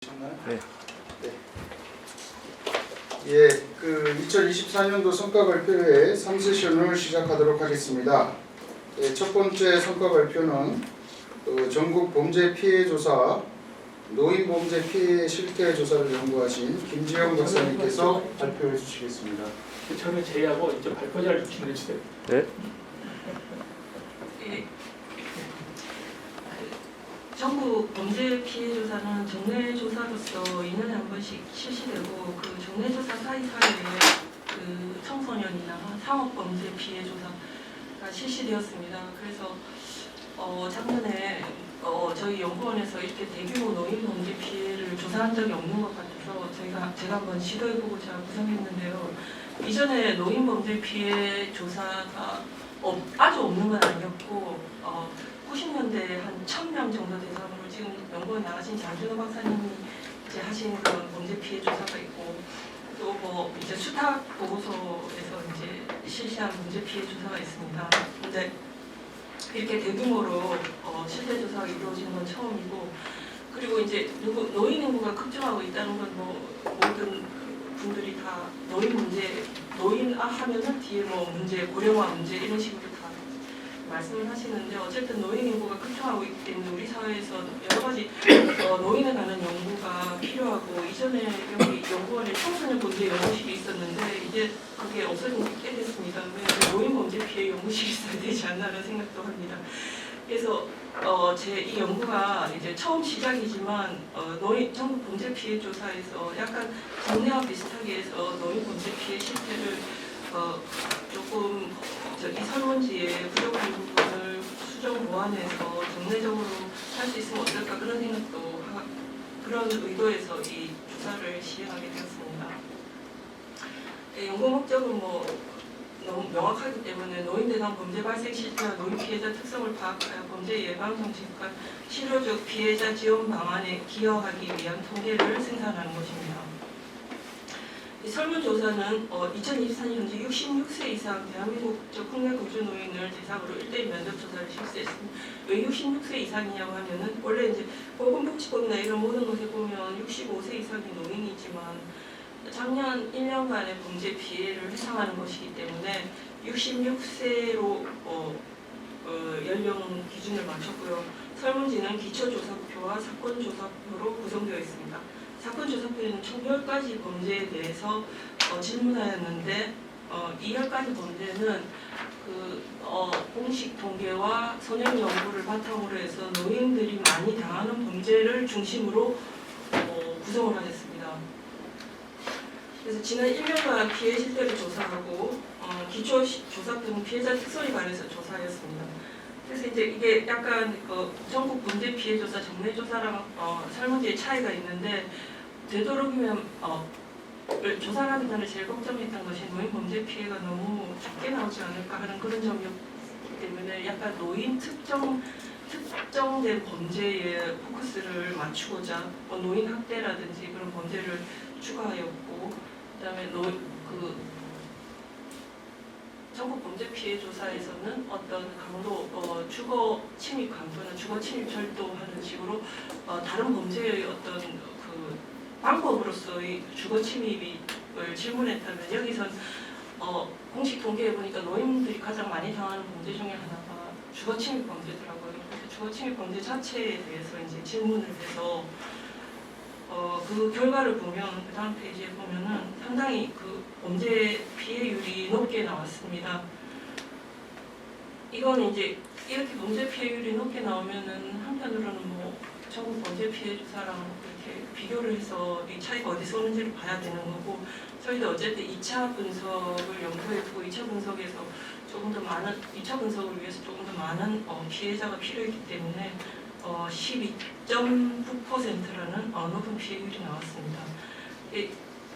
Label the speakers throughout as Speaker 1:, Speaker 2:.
Speaker 1: 네.
Speaker 2: 네. 예, 2024년도 성과 발표회 3세션을 시작하도록 하겠습니다. 예, 첫 번째 성과 발표는 전국 범죄 피해 조사, 노인 범죄 피해 실태 조사를 연구하신 김지영 박사님께서 발표해 주시겠습니다.
Speaker 3: 저는 제의하고 이제 발표자를 좀 진행해 주세요.
Speaker 1: 네.
Speaker 4: 전국 범죄 피해 조사는 정례 조사로서 2년에 한 번씩 실시되고 그 정례 조사 사이사이에 그 청소년이나 상업 범죄 피해 조사가 실시되었습니다. 그래서 작년에 저희 연구원에서 이렇게 대규모 노인 범죄 피해를 조사한 적이 없는 것 같아서 제가 한번 시도해보고자 구성했는데요. 이전에 노인 범죄 피해 조사가 아주 없는 건 아니었고 90년대에 한 1000명 정도 대상으로 지금 연구원에 나가신 장준호 박사님이 이제 하신 그런 범죄 피해 조사가 있고 또 뭐 이제 수탁 보고서에서 이제 실시한 범죄 피해 조사가 있습니다. 근데 이렇게 대규모로 실태 조사가 이루어지는 건 처음이고, 그리고 이제 노인 인구가 급증하고 있다는 건 뭐 모든 분들이 다 노인 문제, 노인 하면은 뒤에 뭐 문제, 고령화 문제 이런 식으로 다 말씀을 하시는데, 어쨌든 노인 인구가 급증하고 있기 때문에 우리 사회에서 여러 가지 노인에 관한 연구가 필요하고, 이전에 여기 연구원에 청소년 범죄 연구실이 있었는데 이제 그게 없어진 지 꽤 됐습니다. 노인 범죄 피해 연구실이 있어야 되지 않나라는 생각도 합니다. 그래서 제 이 연구가 이제 처음 시작이지만 노인 전국 범죄 피해 조사에서 약간 국내와 비슷하게 해서 노인 범죄 피해 실태를 조금 이 설문지에 부족한 부분을 수정 보완해서 정례적으로 할 수 있으면 어떨까 그런 생각도 그런 의도에서 이 조사를 시행하게 되었습니다. 연구 목적은 뭐 너무 명확하기 때문에 노인 대상 범죄 발생 실태와 노인 피해자 특성을 파악하여 범죄 예방 정책과 실효적 피해자 지원 방안에 기여하기 위한 통계를 생산하는 것입니다. 이 설문조사는 2024년 현재 66세 이상 대한민국 국내 거주 노인을 대상으로 1대1 면접조사를 실시했습니다. 왜 66세 이상이냐고 하면은 원래 이제 보건복지법이나 이런 모든 것에 보면 65세 이상이 노인이지만 작년 1년간의 범죄 피해를 해상하는 것이기 때문에 66세로 연령 기준을 맞췄고요. 설문지는 기초조사표와 사건조사표로 구성되어 있습니다. 사건조사표에는 총 10가지 범죄에 대해서 질문하였는데 이 10가지 범죄는 공식 통계와 선행 연구를 바탕으로 해서 노인들이 많이 당하는 범죄를 중심으로 구성을 하였습니다. 그래서 지난 1년간 피해 실태를 조사하고 기초 조사표는 피해자 특성에 관해서 조사하였습니다. 그래서 이제 이게 약간 전국 범죄 피해 조사, 정례 조사랑 설문지의 차이가 있는데, 되도록이면 조사를 하기 전에 제일 걱정했던 것이 노인 범죄 피해가 너무 적게 나오지 않을까 하는 그런 점이었기 때문에 약간 노인 특정된 범죄에 포커스를 맞추고자 노인 학대라든지 그런 범죄를 추가하였고, 그다음에 전국 범죄 피해 조사에서는 어떤 강도, 주거 침입 강도나 주거 침입 절도하는 식으로 다른 범죄의 어떤 방법으로서의 주거 침입을 질문했다면, 여기선 공식 통계에 보니까 노인들이 가장 많이 당하는 범죄 중에 하나가 주거 침입 범죄더라고요. 그래서 주거 침입 범죄 자체에 대해서 이제 질문을 해서 그 결과를 보면, 그 다음 페이지에 보면은 상당히 그 범죄 피해율이 높게 나왔습니다. 이건 이제 이렇게 범죄 피해율이 높게 나오면은 한편으로는 뭐 전국 범죄 피해 조사랑 이렇게 비교를 해서 이 차이가 어디서 오는지를 봐야 되는 거고, 저희도 어쨌든 2차 분석을 연구했고 2차 분석에서 조금 더 많은 2차 분석을 위해서 조금 더 많은 피해자가 필요했기 때문에 12.9%라는 높은 피해율이 나왔습니다.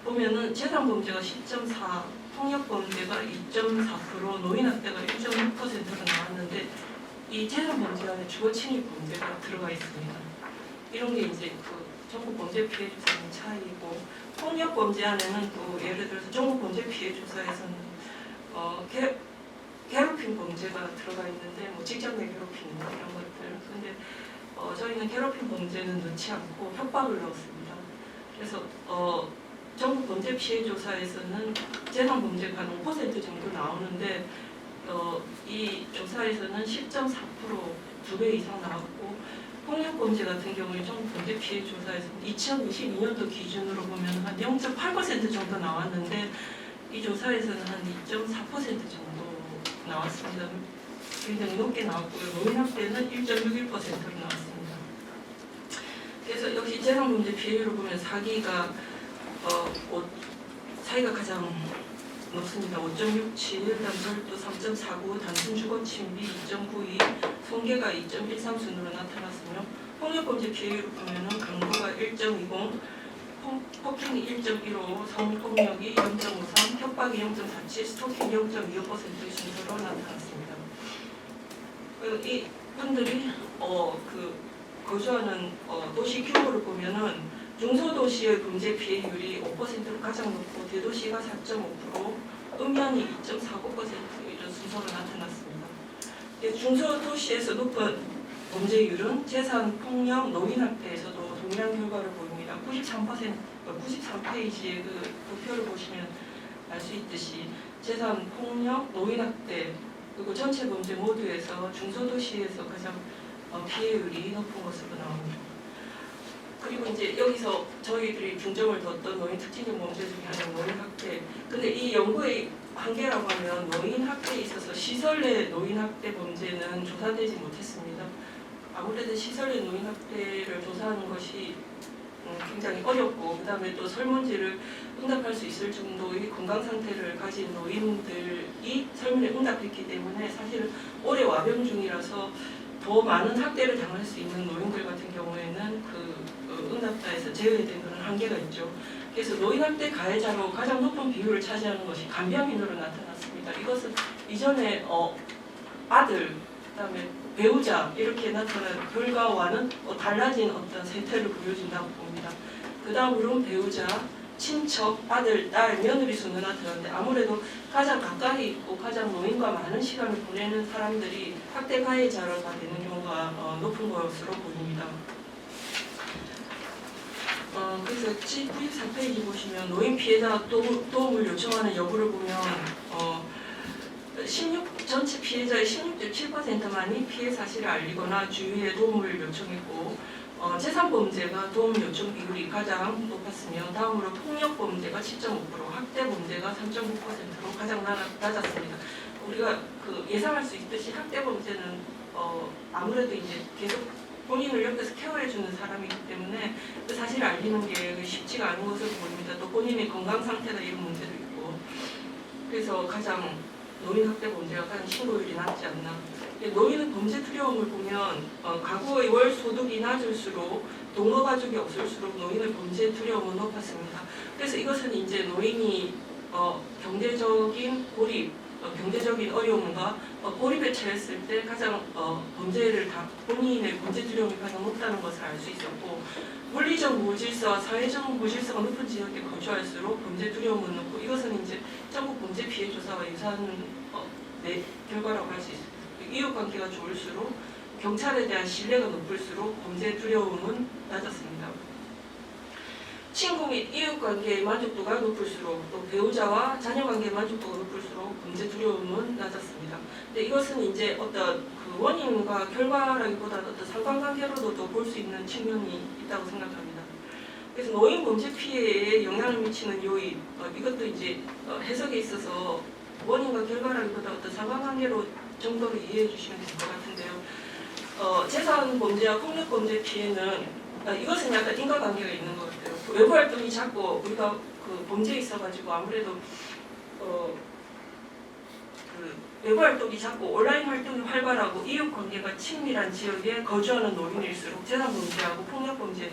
Speaker 4: 보면은 재산 범죄가 10.4, 폭력 범죄가 2.4%, 노인 학대가 1.6%로 나왔는데 이 재산 범죄 안에 주거 침입 범죄가 들어가 있습니다. 이런 게 이제 전국 범죄 피해 조사의 차이고, 폭력 범죄 안에는 또 예를 들어서 전국 범죄 피해 조사에서는 괴롭힘 범죄가 들어가 있는데 뭐 직장 내 괴롭힘 이런 것들. 근데 저희는 괴롭힘 범죄는 넣지 않고 협박을 넣었습니다. 그래서 전국 범죄 피해 조사에서는 재산 범죄가 한 5% 정도 나오는데 이 조사에서는 10.4% 2배 이상 나왔고 폭력 범죄 같은 경우에 전국 범죄 피해 조사에서 2022년도 기준으로 보면 한 0.8% 정도 나왔는데 이 조사에서는 한 2.4% 정도 나왔습니다. 굉장히 높게 나왔고요. 노인학대는 1.61%로 나왔습니다. 그래서 역시 재산범죄 피해율을 보면 사기가 가장 높습니다. 5.67, 남절도 3.49, 단순 주거 침입이 2.92, 손괴가 2.13 순으로 나타났으며 폭력범죄 피해율을 보면은 강도가 1.20, 폭행이 1.15, 성폭력이 0.53, 협박이 0.47, 스토킹 0.25%의 순서로 나타났습니다. 이 분들이 거주하는 도시 규모를 보면은 중소도시의 범죄 피해율이 5%로 가장 높고 대도시가 4.5%, 읍면이 2.49% 이런 순서로 나타났습니다. 중소도시에서 높은 범죄율은 재산, 폭력, 노인학대에서도 동일한 결과를 보입니다. 93페이지의 그 도표를 보시면 알 수 있듯이 재산, 폭력, 노인학대 그리고 전체 범죄 모두에서 중소도시에서 가장 피해율이 높은 것으로 나옵니다. 그리고 이제 여기서 저희들이 중점을 뒀던 노인 특징적 범죄 중에 하나는 노인학대. 근데 이 연구의 한계라고 하면 노인학대에 있어서 시설 내 노인학대 범죄는 조사되지 못했습니다. 아무래도 시설 내 노인학대를 조사하는 것이 굉장히 어렵고 그 다음에 또 설문지를 응답할 수 있을 정도의 건강 상태를 가진 노인들이 설문에 응답했기 때문에 사실은 올해 와병 중이라서 더 많은 학대를 당할 수 있는 노인들 같은 경우에는 응답자에서 제외된 그런 한계가 있죠. 그래서 노인학대 가해자로 가장 높은 비율을 차지하는 것이 간병인으로 나타났습니다. 이것은 이전에 아들, 그다음에 배우자 이렇게 나타난 결과와는 달라진 어떤 세태를 보여준다고 봅니다. 그 다음으로는 배우자, 친척, 아들, 딸, 며느리 순으로 나타났는데 아무래도 가장 가까이 있고 가장 노인과 많은 시간을 보내는 사람들이 학대 가해자로가 되는 경우가 높은 것으로 보입니다. 그래서 94페이지 보시면 노인 피해자 도움을 요청하는 여부를 보면 전체 피해자의 16.7%만이 피해 사실을 알리거나 주위에 도움을 요청했고 재산범죄가 도움 요청 비율이 가장 높았으며 다음으로 폭력범죄가 7.5%, 학대범죄가 3.9%로 가장 낮았습니다. 우리가 예상할 수 있듯이 학대범죄는 아무래도 이제 계속 본인을 옆에서 케어해주는 사람이기 때문에 그 사실을 알리는 게 쉽지가 않은 것으로 보입니다. 또 본인의 건강 상태나 이런 문제도 있고 그래서 가장 노인 학대 범죄가 가장 신고율이 낮지 않나. 노인의 범죄 두려움을 보면 가구의 월 소득이 낮을수록 동거 가족이 없을수록 노인의 범죄 두려움은 높았습니다. 그래서 이것은 이제 노인이 경제적인 고립, 경제적인 어려움과 고립에 처했을 때 가장 본인의 범죄 두려움이 가장 높다는 것을 알 수 있었고 물리적 무질서와 사회적 무질서가 높은 지역에 거주할수록 범죄 두려움은 높고 이것은 이제 전국 범죄 피해 조사와 유사한 결과라고 할 수 있습니다. 이웃관계가 좋을수록 경찰에 대한 신뢰가 높을수록 범죄 두려움은 낮았습니다. 친구 및 이웃관계의 만족도가 높을수록 또 배우자와 자녀관계의 만족도가 높을수록 범죄 두려움은 낮았습니다. 근데 이것은 이제 어떤 원인과 결과라기보다는 어떤 상관관계로도 볼 수 있는 측면이 있다고 생각합니다. 그래서 노인 범죄 피해에 영향을 미치는 요인 이것도 이제 해석에 있어서 원인과 결과라기보다 어떤 상관관계로 정도로 이해해 주시면 될 것 같은데요. 재산 범죄와 폭력 범죄 피해는 이것은 약간 인과관계가 있는 것 같아요. 외부 활동이 자꾸 우리가 범죄에 있어가지고 아무래도 외부 활동이 자꾸 온라인 활동이 활발하고 이웃 관계가 친밀한 지역에 거주하는 노인일수록 재산 범죄하고 폭력 범죄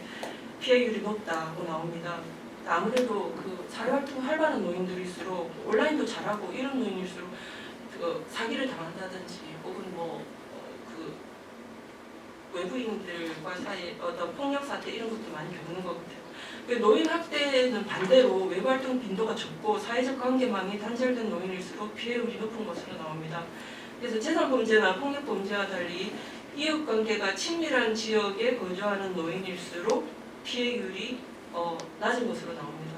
Speaker 4: 피해율이 높다고 나옵니다. 아무래도 사회 활동이 활발한 노인들일수록 온라인도 잘하고 이런 노인일수록 사기를 당한다든지 혹은 외부인들과 사이에 어떤 폭력 사태 이런 것도 많이 겪는 것 같아요. 노인 학대는 반대로 외부 활동 빈도가 적고 사회적 관계망이 단절된 노인일수록 피해율이 높은 것으로 나옵니다. 그래서 재산 범죄나 폭력 범죄와 달리 이웃 관계가 친밀한 지역에 거주하는 노인일수록 피해율이 낮은 것으로 나옵니다.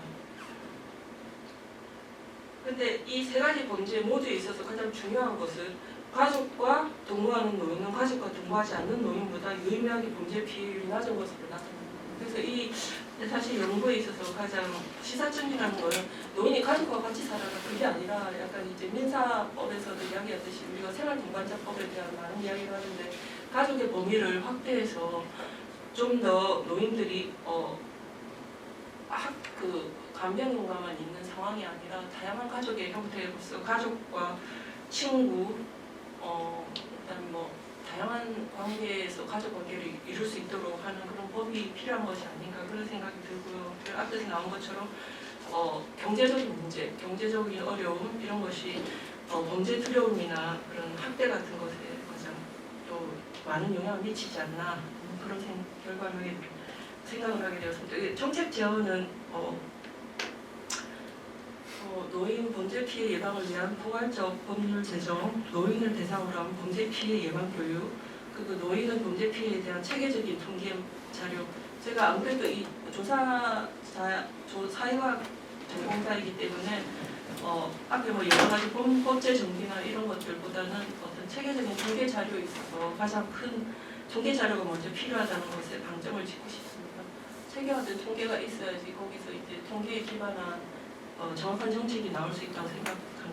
Speaker 4: 근데 이 세 가지 범죄 모두에 있어서 가장 중요한 것은 가족과 동거하는 노인은 가족과 동거하지 않는 노인보다 유의미하게 범죄 피해율이 낮은 것으로 나타납니다. 그래서 이 사실 연구에 있어서 가장 시사점이라는 거는 노인이 가족과 같이 살아라 그게 아니라 약간 이제 민사법에서도 이야기하듯이 우리가 생활동반자법에 대한 많은 이야기를 하는데 가족의 범위를 확대해서 좀 더 노인들이 간병인과만 있는 상황이 아니라 다양한 가족의 형태로서 가족과 친구, 그다음에 뭐 다양한 관계에서 가족 관계를 이룰 수 있도록 하는 그런 법이 필요한 것이 아닌가 그런 생각이 들고요. 그리고 앞에서 나온 것처럼 경제적인 문제, 경제적인 어려움 이런 것이 범죄 두려움이나 그런 학대 같은 것에 가장 또 많은 영향을 미치지 않나 그런 결과를 생각을 하게 되었습니다. 정책 제언은 노인 범죄 피해 예방을 위한 포괄적 법률 제정, 노인을 대상으로 한 범죄 피해 예방 교육, 그리고 노인은 범죄 피해에 대한 체계적인 통계 자료. 제가 아무래도 이 사회과학 전공자이기 때문에 앞에 뭐 여러 가지 법제 정비나 이런 것들보다는 어떤 체계적인 통계 자료에 있어서 가장 큰 통계 자료가 먼저 필요하다는 것에 방점을 짓고 싶습니다. 체계화된 통계가 있어야지 거기서 이제 통계에 기반한 정확한 정책이 나올 수 있다고 생각합니다.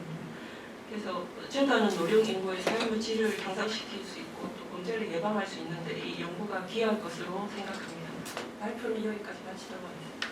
Speaker 4: 그래서 증가하는 노령 인구의 삶의 질을 향상시킬 수 있고 또 범죄를 예방할 수 있는데 이 연구가 기여할 것으로 생각합니다. 발표는 여기까지 마치도록 하겠습니다.